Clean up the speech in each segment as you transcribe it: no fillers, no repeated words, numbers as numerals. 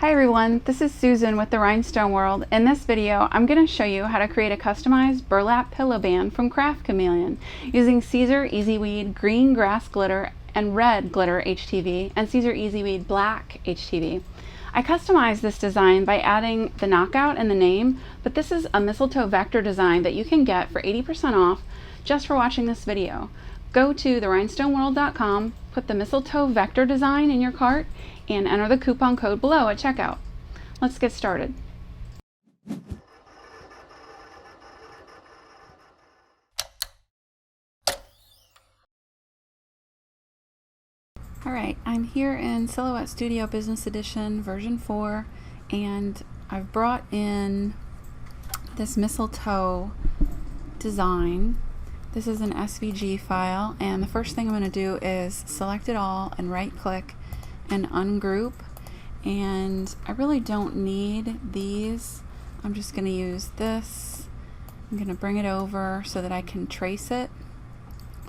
Hi everyone, this is Susan with the Rhinestone World. In this video, I'm going to show you how to create a customized burlap pillow band from Craft Chameleon using Siser EasyWeed green grass glitter and red glitter HTV and Siser EasyWeed black HTV. I customized this design by adding the knockout in the name, but this is a mistletoe vector design that you can get for 80% off just for watching this video. Go to therhinestoneworld.com, put the mistletoe vector design in your cart, and enter the coupon code below at checkout. Let's get started. Alright, I'm here in Silhouette Studio Business Edition version 4, and I've brought in this mistletoe design. This is an SVG file, and the first thing I'm going to do is select it all and right click and ungroup. And I really don't need these. I'm just going to use this. I'm going to bring it over so that I can trace it.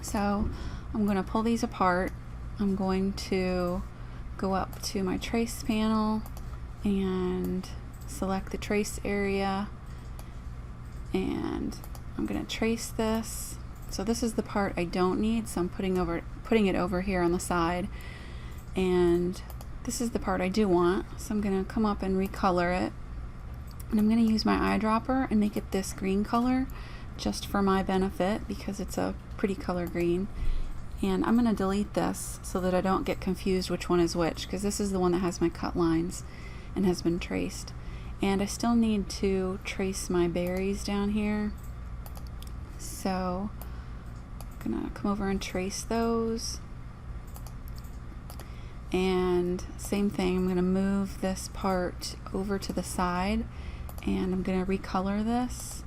So I'm going to pull these apart. I'm going to go up to my trace panel and select the trace area, and I'm going to trace this. So this is the part I don't need, so I'm putting it over here on the side, and this is the part I do want, so I'm going to come up and recolor it, and I'm going to use my eyedropper and make it this green color just for my benefit because it's a pretty color green. And I'm going to delete this so that I don't get confused which one is which, because this is the one that has my cut lines and has been traced. And I still need to trace my berries down here, so I'm going to come over and trace those. And same thing, I'm going to move this part over to the side, and I'm going to recolor this,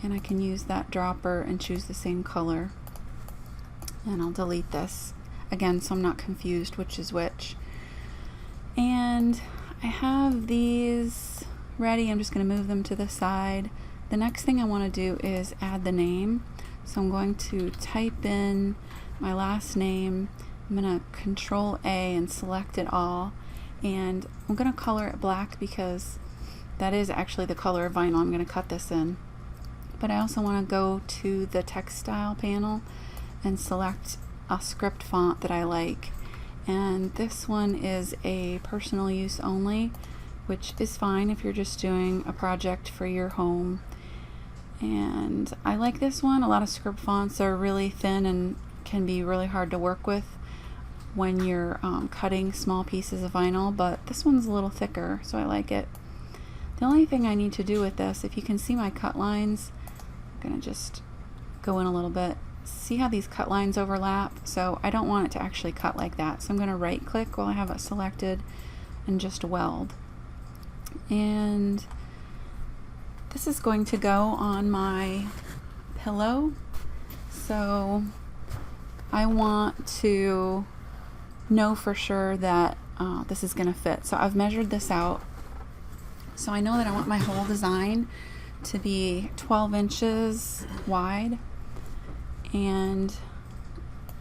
and I can use that dropper and choose the same color. And I'll delete this again so I'm not confused which is which. And I have these ready. I'm just going to move them to the side. The next thing I want to do is add the name. So I'm going to type in my last name. I'm going to Control A and select it all. And I'm going to color it black because that is actually the color of vinyl I'm going to cut this in. But I also want to go to the textile panel and select a script font that I like. And this one is a personal use only, which is fine if you're just doing a project for your home. And I like this one. A lot of script fonts are really thin and can be really hard to work with when you're cutting small pieces of vinyl, but this one's a little thicker, so I like it. The only thing I need to do with this, if you can see my cut lines, I'm gonna just go in a little bit. See how these cut lines overlap? So I don't want it to actually cut like that, so I'm going to right click while I have it selected and just weld. And this is going to go on my pillow, so I want to know for sure that this is going to fit. So I've measured this out, so I know that I want my whole design to be 12 inches wide. And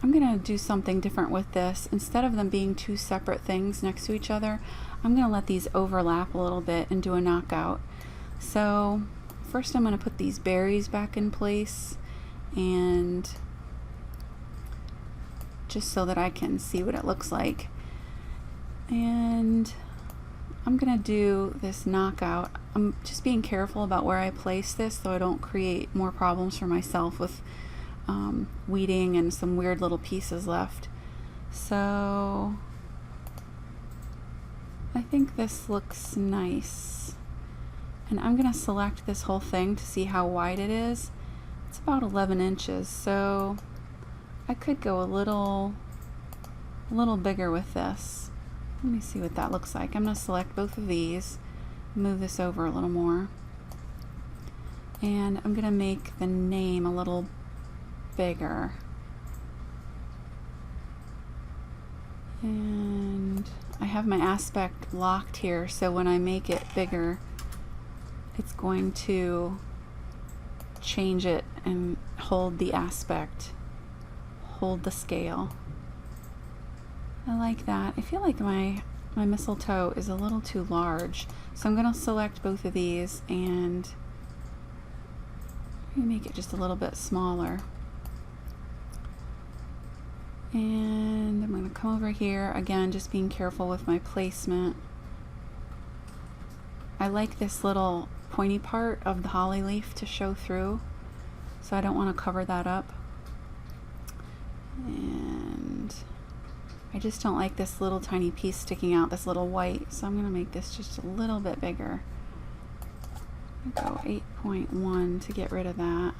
I'm going to do something different with this. Instead of them being two separate things next to each other, I'm going to let these overlap a little bit and do a knockout. So first I'm going to put these berries back in place, and just so that I can see what it looks like. And I'm going to do this knockout. I'm just being careful about where I place this so I don't create more problems for myself with weeding and some weird little pieces left. So I think this looks nice, and I'm going to select this whole thing to see how wide it is. It's about 11 inches, so I could go a little bigger with this. Let me see what that looks like. I'm going to select both of these, move this over a little more, and I'm going to make the name a little bigger. And I have my aspect locked here, so when I make it bigger, it's going to change it and hold the aspect, hold the scale. I like that. I feel like my my mistletoe is a little too large. So I'm going to select both of these and make it just a little bit smaller. And I'm going to come over here, again, just being careful with my placement. I like this little pointy part of the holly leaf to show through, so I don't want to cover that up. And I just don't like this little tiny piece sticking out, this little white, so I'm going to make this just a little bit bigger. Go 8.1 to get rid of that.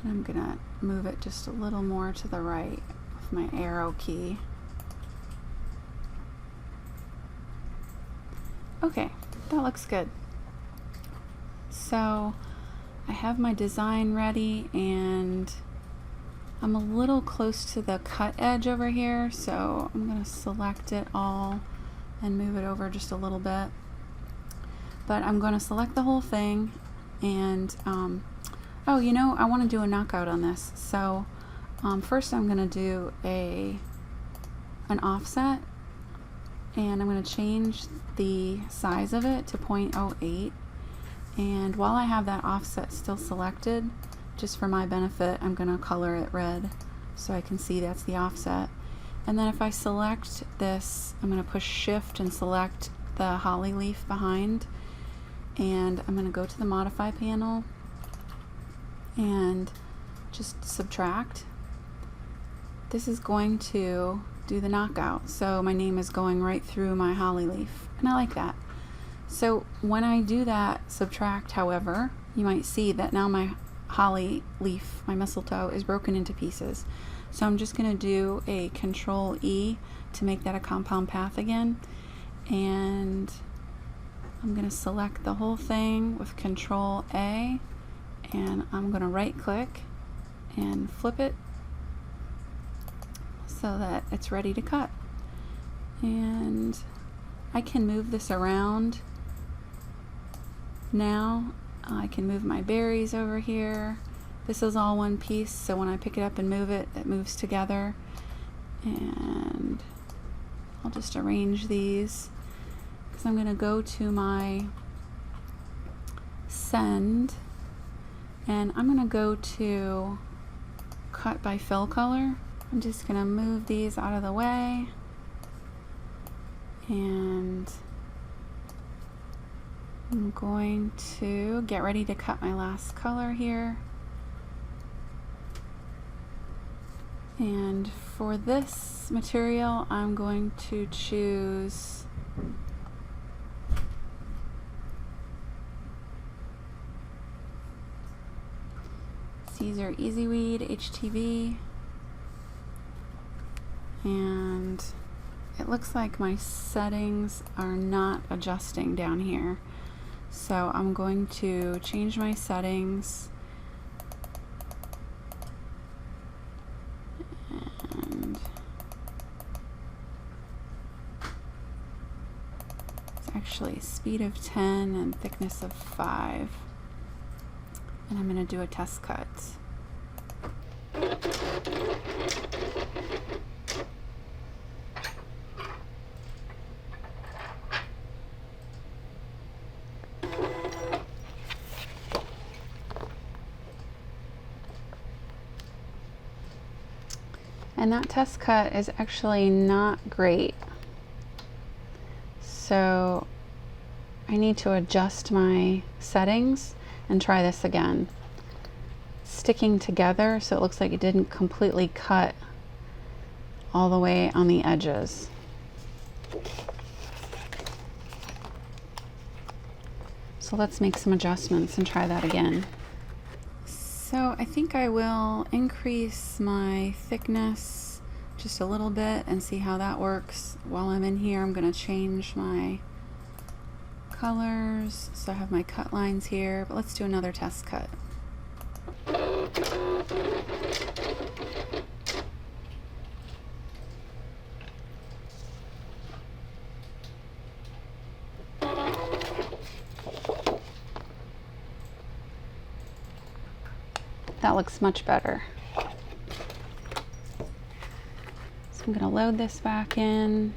And I'm going to move it just a little more to the right with my arrow key. Okay, that looks good. So I have my design ready, and I'm a little close to the cut edge over here, so I'm going to select it all and move it over just a little bit. But I'm going to select the whole thing, and oh, you know, I want to do a knockout on this. So first I'm going to do an offset, and I'm going to change the size of it to 0.08. And while I have that offset still selected, just for my benefit, I'm going to color it red so I can see that's the offset. And then if I select this, I'm going to push shift and select the holly leaf behind, and I'm going to go to the modify panel and just subtract. This is going to do the knockout, so my name is going right through my holly leaf, and I like that. So when I do that subtract, however, you might see that now my holly leaf, my mistletoe, is broken into pieces. So I'm just going to do a Control E to make that a compound path again, and I'm going to select the whole thing with Control A, and I'm going to right click and flip it so that it's ready to cut. And I can move this around now. I can move my berries over here. This is all one piece, so when I pick it up and move it, it moves together. And I'll just arrange these, because I'm going to go to my send, and I'm going to go to cut by fill color. I'm just going to move these out of the way, and I'm going to get ready to cut my last color here. And for this material, I'm going to choose Siser EasyWeed HTV, and it looks like my settings are not adjusting down here, so I'm going to change my settings, and it's actually speed of 10 and thickness of 5. And I'm going to do a test cut. And that test cut is actually not great. So I need to adjust my settings and try this again. Sticking together, so it looks like it didn't completely cut all the way on the edges. So let's make some adjustments and try that again. So I think I will increase my thickness just a little bit and see how that works. While I'm in here, I'm going to change my colors, so I have my cut lines here, but let's do another test cut. That looks much better. So I'm going to load this back in.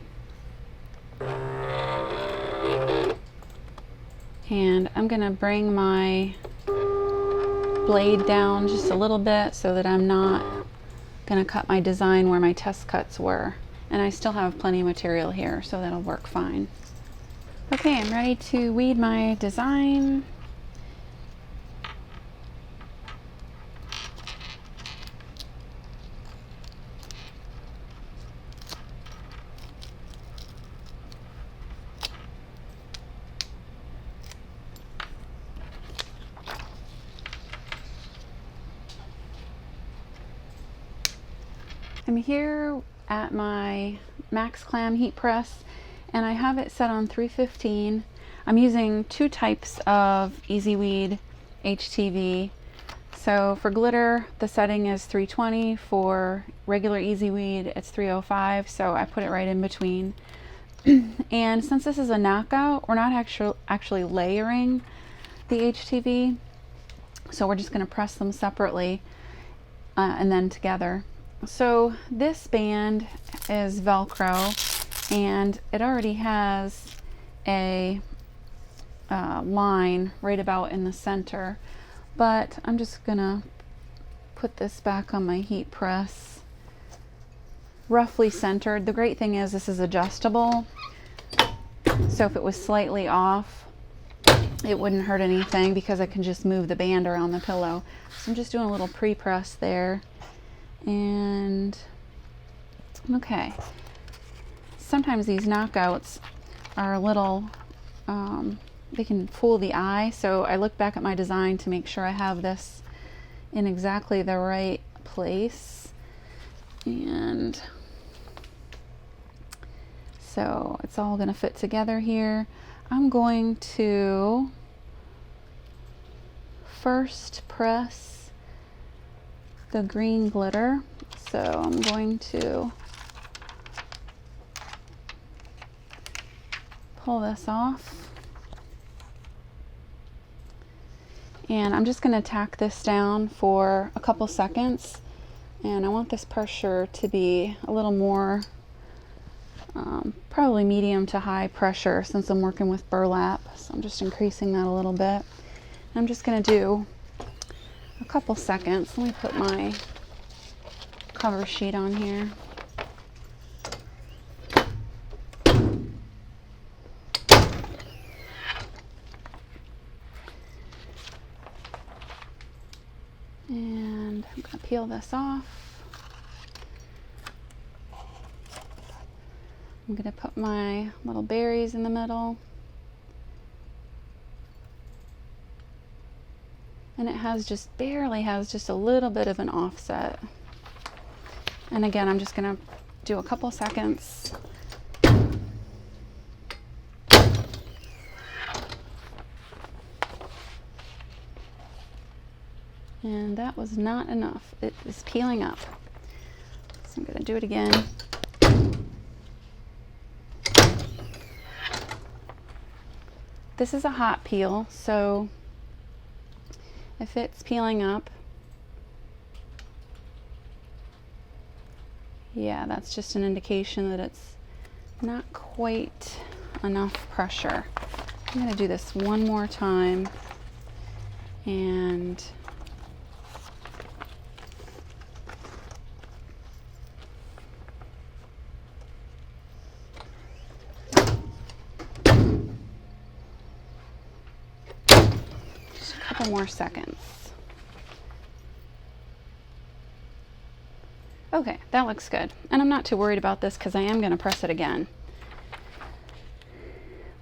And I'm going to bring my blade down just a little bit so that I'm not going to cut my design where my test cuts were. And I still have plenty of material here, so that'll work fine. Okay, I'm ready to weed my design. I'm here at my max clam heat press and I have it set on 315. I'm using two types of EasyWeed HTV. So for glitter the setting is 320, for regular EasyWeed it's 305, so I put it right in between. And since this is a knockout, we're not actually layering the HTV, so we're just going to press them separately and then together. So this band is Velcro and it already has a line right about in the center, but I'm just gonna put this back on my heat press roughly centered. The great thing is this is adjustable, so if it was slightly off it wouldn't hurt anything because I can just move the band around the pillow. So I'm just doing a little pre-press there. And okay, sometimes these knockouts are a little they can fool the eye, so I look back at my design to make sure I have this in exactly the right place. And so it's all going to fit together here. I'm going to first press the green glitter, so I'm going to pull this off and I'm just going to tack this down for a couple seconds, and I want this pressure to be a little more probably medium to high pressure since I'm working with burlap, so I'm just increasing that a little bit. I'm just going to do a couple seconds. Let me put my cover sheet on here. And I'm going to peel this off. I'm going to put my little berries in the middle. And it has just barely has just a little bit of an offset. And again, I'm just going to do a couple seconds. And that was not enough. It is peeling up. So I'm going to do it again. This is a hot peel, so if it's peeling up, yeah, that's just an indication that it's not quite enough pressure. I'm going to do this one more time and just a couple more seconds. Okay, that looks good. And I'm not too worried about this because I am going to press it again.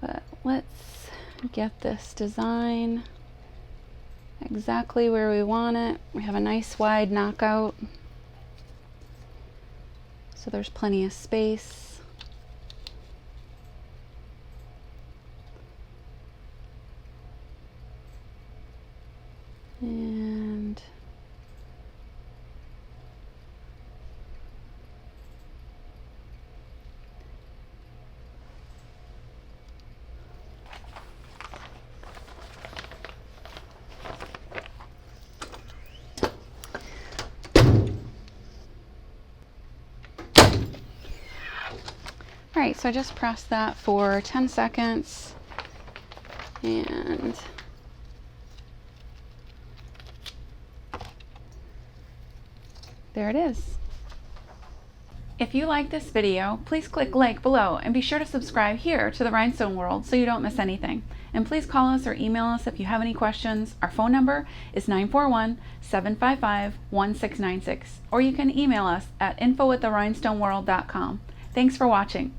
But let's get this design exactly where we want it. We have a nice wide knockout, so there's plenty of space. And all right, so I just pressed that for 10 seconds And there it is. If you like this video, please click like below and be sure to subscribe here to the Rhinestone World so you don't miss anything. And please call us or email us if you have any questions. Our phone number is 941-755-1696, or you can email us at info@therhinestoneworld.com. Thanks for watching.